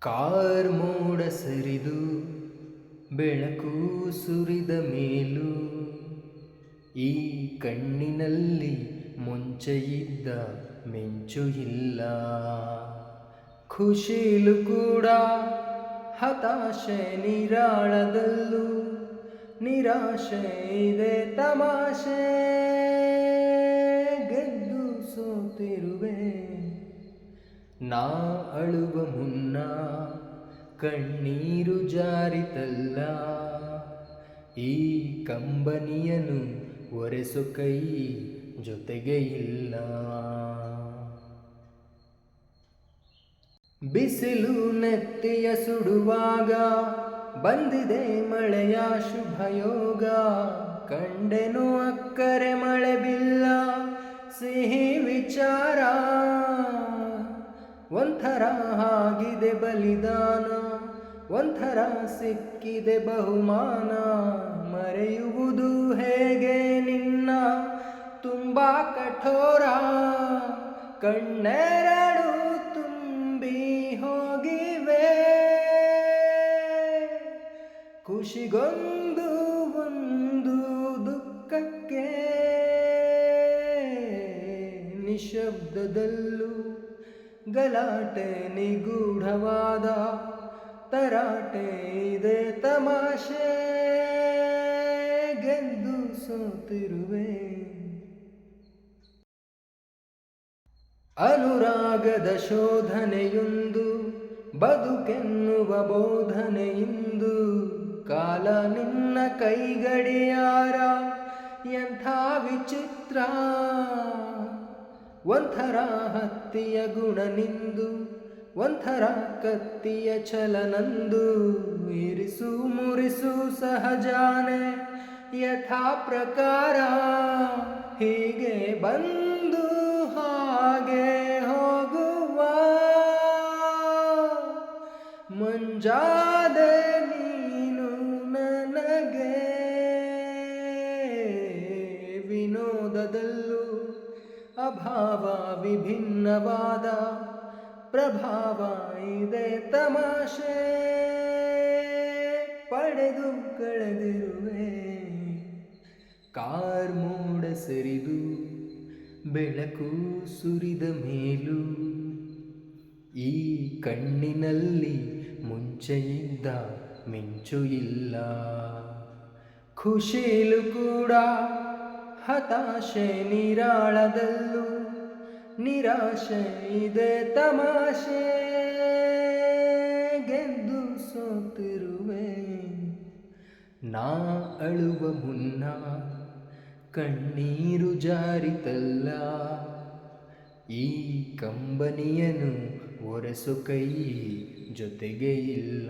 ಕಾರ್ಮೋಡ ಸರಿದು ಬೆಳಕು ಸುರಿದ ಮೇಲೂ ಈ ಕಣ್ಣಿನಲ್ಲಿ ಮುಂಚೆಯಿದ್ದ ಮಿಂಚು ಇಲ್ಲ. ಖುಷಿಲು ಕೂಡ ಹತಾಶೆ ನಿರಾಳದಲ್ಲೂ ನಿರಾಶೆ ಇದೆ ತಮಾಷೆ. ಗೆದ್ದು ಸೋತಿರುವೆ ನಾ ಅಳುವ ಮುನ್ನ ಕಣ್ಣೀರು ಜಾರಿತಲ್ಲ. ಈ ಕಂಬನಿಯನು ಒರೆಸು ಕೈ ಜೊತೆಗೆ ಇಲ್ಲ. ಬಿಸಿಲು ನೆತ್ತಿಯ ಸುಡುವಾಗ ಬಂದಿದೆ ಮಳೆಯ ಶುಭಯೋಗ. ಕಂಡೆನು ಅಕ್ಕರೆ ಮಳೆ ಬಿಲ್ಲ ಸಿಹಿ ವಿಚಾರ. ಒಂಥರ ಆಗಿದೆ ಬಲಿದಾನ, ಒಂಥರ ಸಿಕ್ಕಿದೆ ಬಹುಮಾನ. ಮರೆಯುವುದು ಹೇಗೆ ನಿನ್ನ ತುಂಬಾ ಕಠೋರ. ಕಣ್ಣೆರಡು ತುಂಬಿ ಹೋಗಿವೆ ಖುಷಿಗೊಂದು ಒಂದು ದುಃಖಕ್ಕೆ. ನಿಶಬ್ದದಲ್ಲೂ ಗಲಾಟೆ ನಿಗೂಢವಾದ ತರಾಟೆ ಇದೆ ತಮಾಷೆ. ಗೆದ್ದು ಸೋತಿರುವೆ ಅನುರಾಗದ ಶೋಧನೆಯೊಂದು ಬದುಕೆನ್ನುವ ಬೋಧನೆಯಿಂದು. ಕಾಲ ನಿನ್ನ ಕೈಗಡಿಯಾರ ಎಂಥ ವಿಚಿತ್ರ. ಒಂಥರ ಹತ್ತಿಯ ಗುಣ ನಿಂದು, ಒಂಥರ ಕತ್ತಿಯ ಛಲನಂದು. ಇರಿಸು ಮುರಿಸು ಸಹಜಾನೆ ಯಥಾ ಪ್ರಕಾರ. ಹೀಗೆ ಬಂದು ಹಾಗೆ ಹೋಗುವ ಮುಂಜಾದೆ ನೀನು ನನಗೆ. ವಿನೋದದಲ್ಲೂ ಅಭಾವ ವಿಭಿನ್ನವಾದ ಪ್ರಭಾವ ಇದೆ ತಮಾಷೆ. ಪಡೆದು ಕಳೆದಿರುವೆ ಕಾರ್ಮೋಡ ಸರಿದು ಬೆಳಕು ಸುರಿದ ಮೇಲೂ ಈ ಕಣ್ಣಿನಲ್ಲಿ ಮುಂಚೆಯಿದ್ದ ಮಿಂಚು ಇಲ್ಲ. ಖುಷಿಲು ಕೂಡ ಹತಾಶೆ ನಿರಾಳದಲ್ಲೂ ನಿರಾಶೆ ಇದೆ ತಮಾಷೆ. ಗೆದ್ದು ಸೋತಿರುವೆ ನಾ ಅಳುವ ಮುನ್ನ ಕಣ್ಣೀರು ಜಾರಿತಲ್ಲ. ಈ ಕಂಬನಿಯನು ಒರೆಸು ಕೈ ಜೊತೆಗೆ ಇಲ್ಲ.